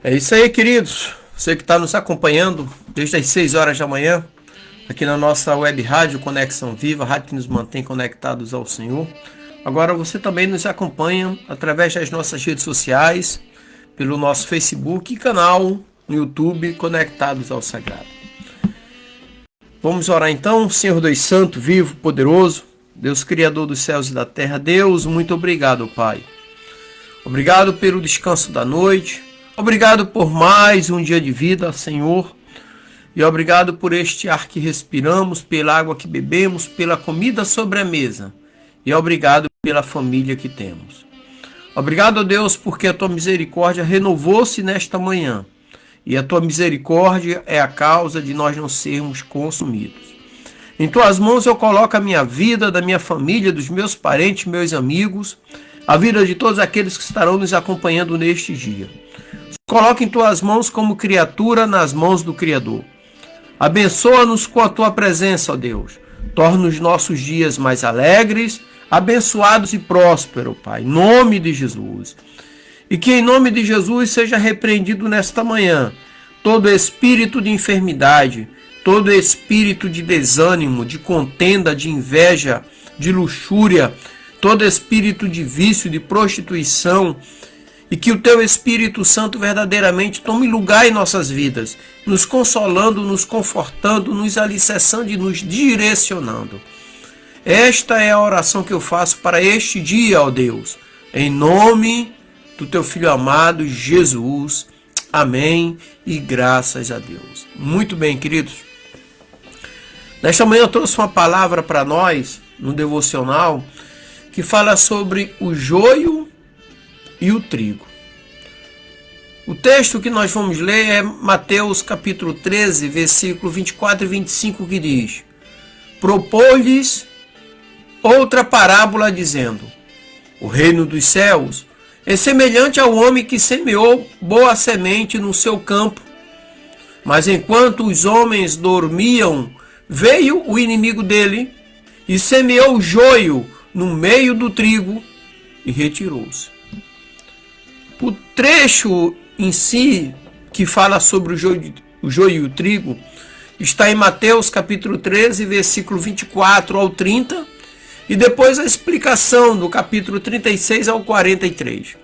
É isso aí, queridos. Você que está nos acompanhando desde as 6 horas da manhã, aqui na nossa web rádio Conexão Viva, a rádio que nos mantém conectados ao Senhor. Agora você também nos acompanha através das nossas redes sociais, pelo nosso Facebook e canal no YouTube, Conectados ao Sagrado. Vamos orar então. Senhor Deus Santo, vivo, poderoso, Deus Criador dos céus e da terra. Deus, muito obrigado, Pai. Obrigado pelo descanso da noite. Obrigado por mais um dia de vida, Senhor. E obrigado por este ar que respiramos, pela água que bebemos, pela comida sobre a mesa. E obrigado pela família que temos. Obrigado, Deus, porque a tua misericórdia renovou-se nesta manhã. E a tua misericórdia é a causa de nós não sermos consumidos. Em tuas mãos eu coloco a minha vida, da minha família, dos meus parentes, meus amigos, a vida de todos aqueles que estarão nos acompanhando neste dia. Coloque em tuas mãos como criatura nas mãos do Criador. Abençoa-nos com a tua presença, ó Deus. Torna os nossos dias mais alegres, abençoados e prósperos, Pai. Em nome de Jesus. E que em nome de Jesus seja repreendido nesta manhã todo espírito de enfermidade, todo espírito de desânimo, de contenda, de inveja, de luxúria, todo espírito de vício, de prostituição, e que o teu Espírito Santo verdadeiramente tome lugar em nossas vidas, nos consolando, nos confortando, nos alicerçando e nos direcionando. Esta é a oração que eu faço para este dia, ó Deus, em nome do teu Filho amado, Jesus. Amém e graças a Deus. Muito bem, queridos. Nesta manhã eu trouxe uma palavra para nós, no devocional, que fala sobre o joio e o trigo. O texto que nós vamos ler é Mateus capítulo 13, versículo 24 e 25, que diz: propôs-lhes outra parábola, dizendo: o reino dos céus é semelhante ao homem que semeou boa semente no seu campo. Mas enquanto os homens dormiam, veio o inimigo dele e semeou o joio no meio do trigo e retirou-se. O trecho em si, que fala sobre o joio e o trigo, está em Mateus capítulo 13, versículo 24 ao 30, e depois a explicação do capítulo 36 ao 43.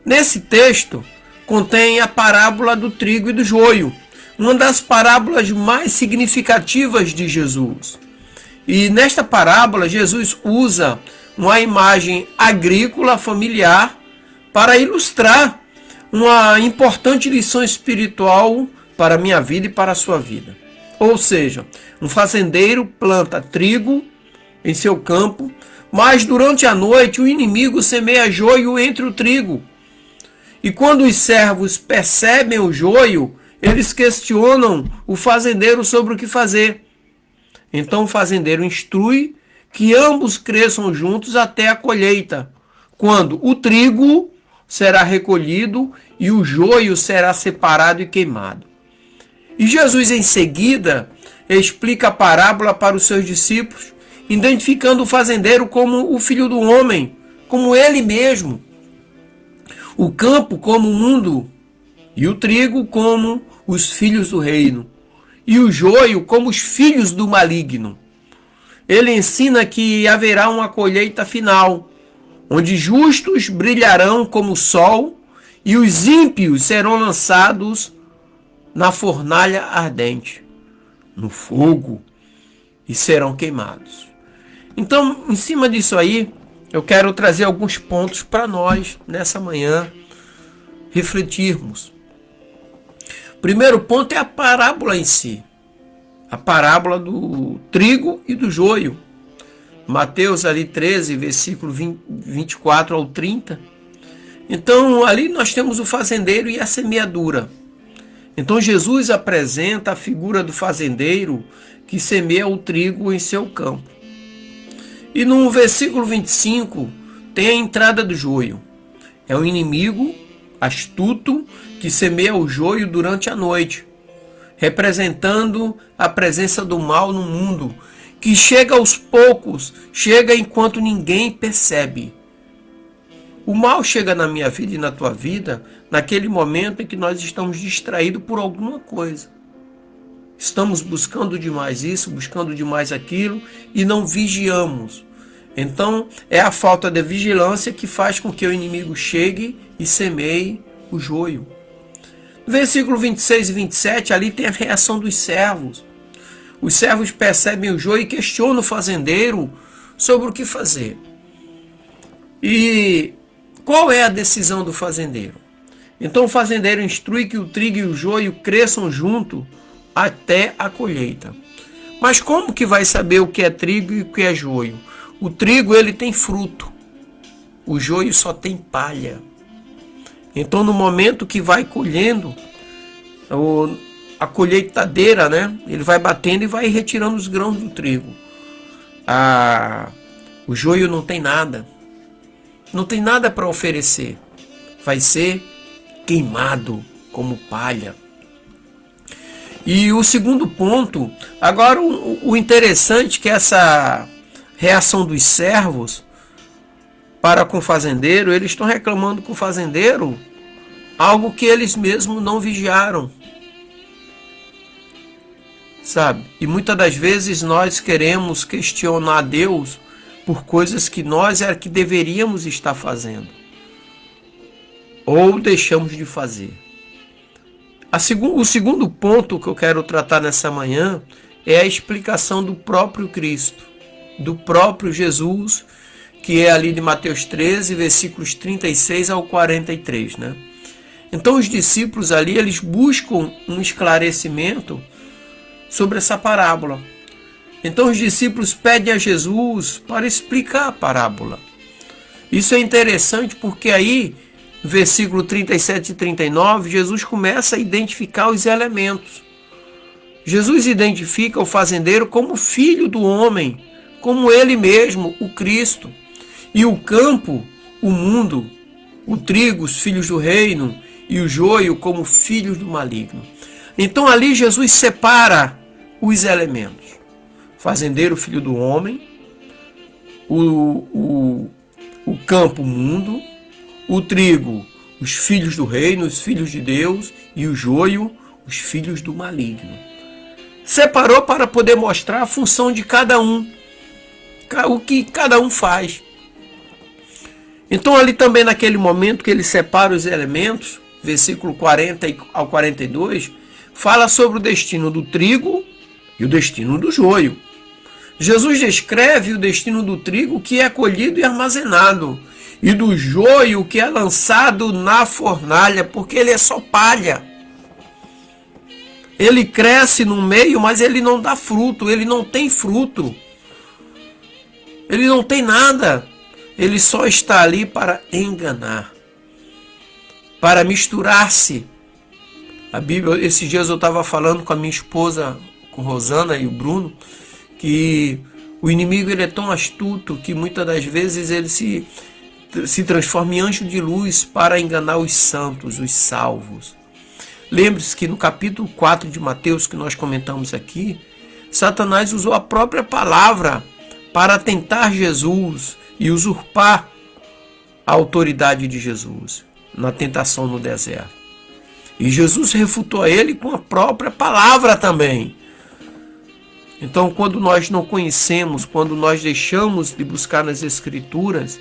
Nesse texto, contém a parábola do trigo e do joio, uma das parábolas mais significativas de Jesus. E nesta parábola, Jesus usa uma imagem agrícola familiar para ilustrar uma importante lição espiritual para a minha vida e para a sua vida. Ou seja, um fazendeiro planta trigo em seu campo, mas durante a noite o inimigo semeia joio entre o trigo. E quando os servos percebem o joio, eles questionam o fazendeiro sobre o que fazer. Então o fazendeiro instrui que ambos cresçam juntos até a colheita, quando o trigo será recolhido e o joio será separado e queimado. E Jesus em seguida explica a parábola para os seus discípulos, identificando o fazendeiro como o filho do homem, como ele mesmo, o campo como o mundo, e o trigo como os filhos do reino, e o joio como os filhos do maligno. Ele ensina que haverá uma colheita final, onde justos brilharão como o sol e os ímpios serão lançados na fornalha ardente, no fogo, e serão queimados. Então, em cima disso aí, eu quero trazer alguns pontos para nós, nessa manhã, refletirmos. O primeiro ponto é a parábola em si. A parábola do trigo e do joio. Mateus ali 13, versículo 24 ao 30. Então, ali nós temos o fazendeiro e a semeadura. Então, Jesus apresenta a figura do fazendeiro que semeia o trigo em seu campo. E no versículo 25 tem a entrada do joio. É o inimigo astuto que semeia o joio durante a noite, representando a presença do mal no mundo, que chega aos poucos, chega enquanto ninguém percebe. O mal chega na minha vida e na tua vida naquele momento em que nós estamos distraídos por alguma coisa. Estamos buscando demais isso, buscando demais aquilo e não vigiamos. Então, é a falta de vigilância que faz com que o inimigo chegue e semeie o joio. No versículo 26 e 27, ali tem a reação dos servos. Os servos percebem o joio e questionam o fazendeiro sobre o que fazer. E qual é a decisão do fazendeiro? Então o fazendeiro instrui que o trigo e o joio cresçam junto até a colheita. Mas como que vai saber o que é trigo e o que é joio? O trigo ele tem fruto, o joio só tem palha. Então no momento que vai colhendo, a colheitadeira, né? Ele vai batendo e vai retirando os grãos do trigo. O joio não tem nada. Não tem nada para oferecer. Vai ser queimado como palha. E o segundo ponto, agora o interessante é que essa reação dos servos para com o fazendeiro, eles estão reclamando com o fazendeiro algo que eles mesmos não vigiaram. Sabe? E muitas das vezes nós queremos questionar Deus por coisas que nós é que deveríamos estar fazendo. Ou deixamos de fazer. O segundo ponto que eu quero tratar nessa manhã é a explicação do próprio Cristo, do próprio Jesus, que é ali de Mateus 13, versículos 36 ao 43, né? Então os discípulos ali, eles buscam um esclarecimento sobre essa parábola. Então os discípulos pedem a Jesus para explicar a parábola. Isso é interessante porque aí, no versículo 37 e 39, Jesus começa a identificar os elementos. Jesus identifica o fazendeiro como filho do homem, como ele mesmo, o Cristo. E o campo, o mundo, o trigo, os filhos do reino, e o joio como filhos do maligno. Então ali Jesus separa os elementos. Fazendeiro, filho do homem, o campo, o mundo, o trigo, os filhos do reino, os filhos de Deus, e o joio, os filhos do maligno. Separou para poder mostrar a função de cada um, o que cada um faz. Então ali também naquele momento que ele separa os elementos, versículo 40 ao 42, fala sobre o destino do trigo e o destino do joio. Jesus descreve o destino do trigo que é colhido e armazenado, e do joio que é lançado na fornalha, porque ele é só palha. Ele cresce no meio, mas ele não dá fruto, ele não tem fruto. Ele não tem nada. Ele só está ali para enganar, para misturar-se. A Bíblia, esses dias eu estava falando com a minha esposa, com Rosana e o Bruno, que o inimigo ele é tão astuto que muitas das vezes ele se transforma em anjo de luz para enganar os santos, os salvos. Lembre-se que no capítulo 4 de Mateus, que nós comentamos aqui, Satanás usou a própria palavra para tentar Jesus e usurpar a autoridade de Jesus na tentação no deserto. E Jesus refutou ele com a própria palavra também. Então, quando nós não conhecemos, quando nós deixamos de buscar nas Escrituras,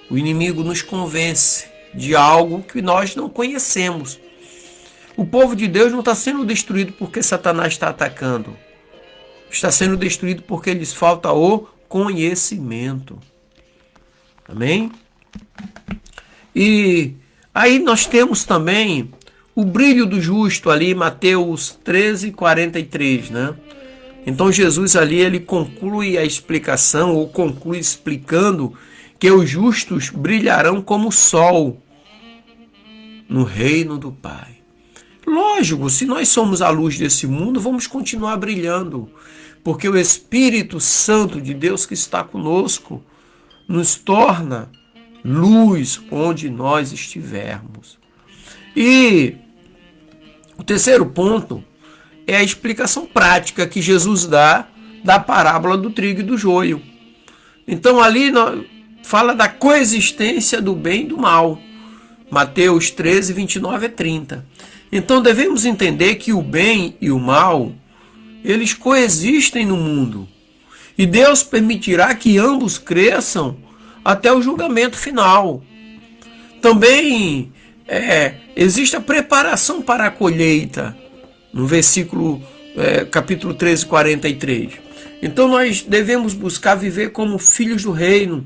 o inimigo nos convence de algo que nós não conhecemos. O povo de Deus não está sendo destruído porque Satanás está atacando. Está sendo destruído porque lhes falta o conhecimento. Amém? E aí nós temos também o brilho do justo ali, Mateus 13, 43, né? Então Jesus ali, ele conclui a explicação, ou conclui explicando que os justos brilharão como o sol no reino do Pai. Lógico, se nós somos a luz desse mundo, vamos continuar brilhando, porque o Espírito Santo de Deus que está conosco nos torna luz onde nós estivermos. E o terceiro ponto é a explicação prática que Jesus dá da parábola do trigo e do joio. Então ali fala da coexistência do bem e do mal. Mateus 13, 29 a 30. Então devemos entender que o bem e o mal, eles coexistem no mundo. E Deus permitirá que ambos cresçam até o julgamento final. Também existe a preparação para a colheita, no capítulo 13, 43. Então nós devemos buscar viver como filhos do reino,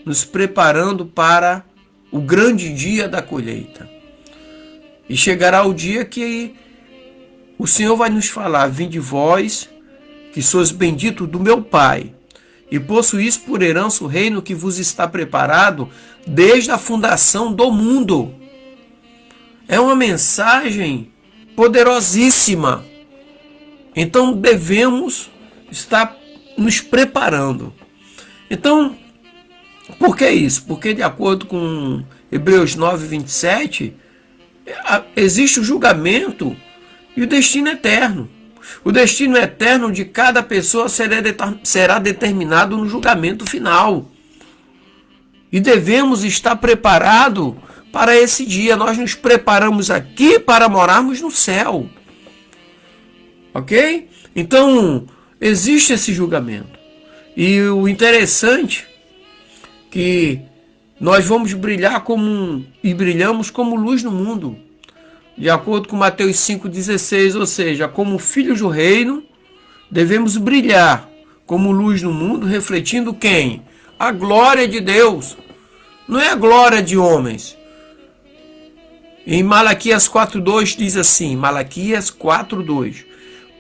nos preparando para o grande dia da colheita. E chegará o dia que o Senhor vai nos falar: vinde vós, que sois benditos do meu Pai, e possuís por herança o reino que vos está preparado desde a fundação do mundo. É uma mensagem poderosíssima. Então devemos estar nos preparando. Então, por que isso? Porque de acordo com Hebreus 9, 27, existe o julgamento e o destino eterno. O destino eterno de cada pessoa será determinado no julgamento final. E devemos estar preparados para esse dia. Nós nos preparamos aqui para morarmos no céu. Ok? Então, existe esse julgamento. E o interessante é que nós vamos brilhar e brilhamos como luz no mundo. De acordo com Mateus 5,16, ou seja, como filhos do reino, devemos brilhar como luz no mundo, refletindo quem? A glória de Deus. Não é a glória de homens. Em Malaquias 4,2 diz assim, Malaquias 4,2: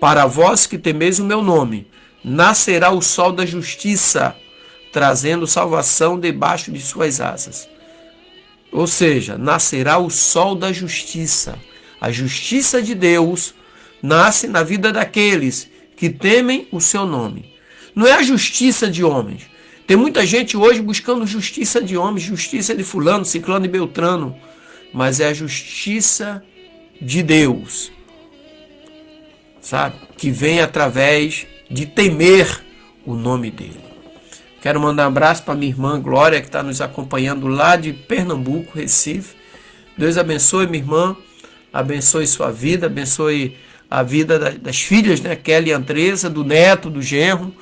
para vós que temeis o meu nome, nascerá o sol da justiça, trazendo salvação debaixo de suas asas. Ou seja, nascerá o sol da justiça. A justiça de Deus nasce na vida daqueles que temem o seu nome. Não é a justiça de homens. Tem muita gente hoje buscando justiça de homens, justiça de fulano, ciclano e beltrano. Mas é a justiça de Deus, sabe? Que vem através de temer o nome dele. Quero mandar um abraço para minha irmã Glória, que está nos acompanhando lá de Pernambuco, Recife. Deus abençoe, minha irmã. Abençoe sua vida, abençoe a vida das filhas, né? Kelly e Andressa, do neto, do genro.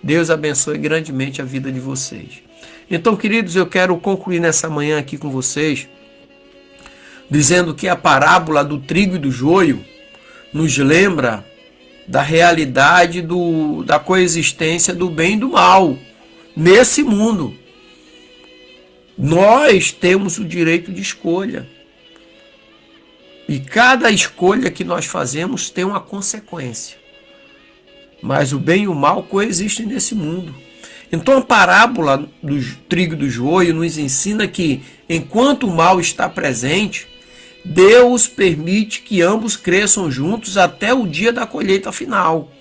Deus abençoe grandemente a vida de vocês. Então, queridos, eu quero concluir nessa manhã aqui com vocês, dizendo que a parábola do trigo e do joio nos lembra da realidade da coexistência do bem e do mal nesse mundo. Nós temos o direito de escolha. E cada escolha que nós fazemos tem uma consequência. Mas o bem e o mal coexistem nesse mundo. Então a parábola do trigo e do joio nos ensina que, enquanto o mal está presente, Deus permite que ambos cresçam juntos até o dia da colheita final.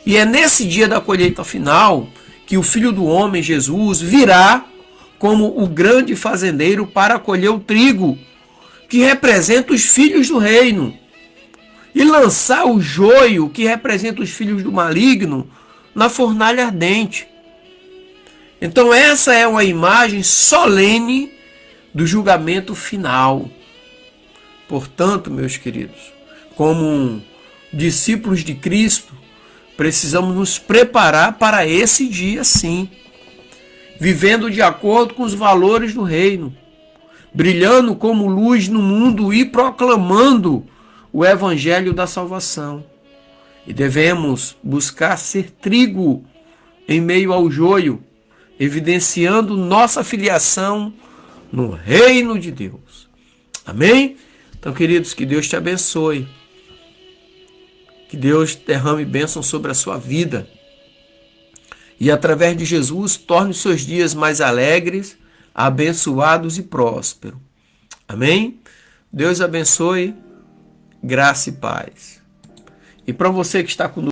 E é nesse dia da colheita final que o Filho do Homem, Jesus, virá como o grande fazendeiro para colher o trigo, que representa os filhos do reino, e lançar o joio, que representa os filhos do maligno, na fornalha ardente. Então essa é uma imagem solene do julgamento final. Portanto, meus queridos, como discípulos de Cristo, precisamos nos preparar para esse dia sim, vivendo de acordo com os valores do reino, brilhando como luz no mundo e proclamando o evangelho da salvação. E devemos buscar ser trigo em meio ao joio, evidenciando nossa filiação no reino de Deus. Amém? Então, queridos, que Deus te abençoe. Que Deus derrame bênção sobre a sua vida. E através de Jesus, torne os seus dias mais alegres, abençoados e prósperos. Amém? Deus abençoe, graça e paz. E para você que está conosco,